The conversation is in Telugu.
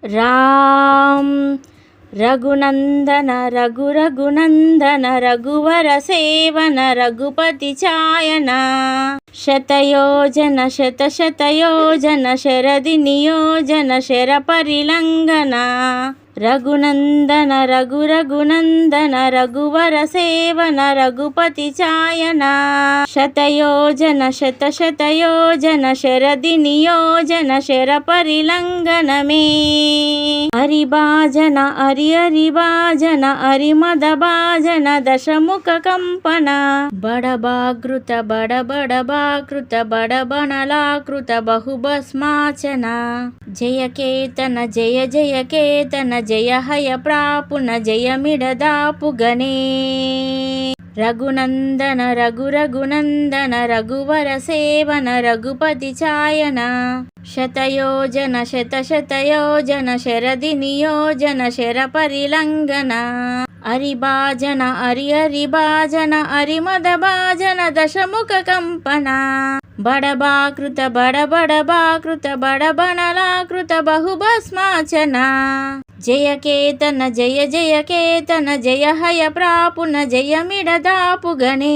రామ్ రఘునందన రఘురఘునందన రఘువర సేవన రఘుపతి ఛాయన శతయోజన శతశతయోజన శరది నియోజన శర పరిలంఘన రఘునందన రఘురఘునందన రఘువర సేవన రఘుపతి ఛాయన శతయోజన శతశతయోజన శరది నియోజన శర పరిలంఘనమే హరిభాజన హరిహరిభాజన హరిమద భాజన దశముఖ కంపన బడబాగృత బడబడబాకృత బడబణలాకృత బహుభస్మాచన జయకేతన జయ జయకేతన జయ హయ ప్రాపున జయమిడదాపుగనే రఘునందన రఘురఘునందన రఘువర సేవన రఘుపతి ఛాయన శతయోజన శతశతయోజన శరది నియోజన శర పరిలంఘన హరిభాజన హరిహరిభాజన హరిమద భాజన దశముఖ కంపన బడబాకృత బడబడబాకృత బడబణలాకృత బహుభస్మాచన జయకేతన జయ జయకేతన జయ హయ ప్రాపున జయమిడదాపుగనే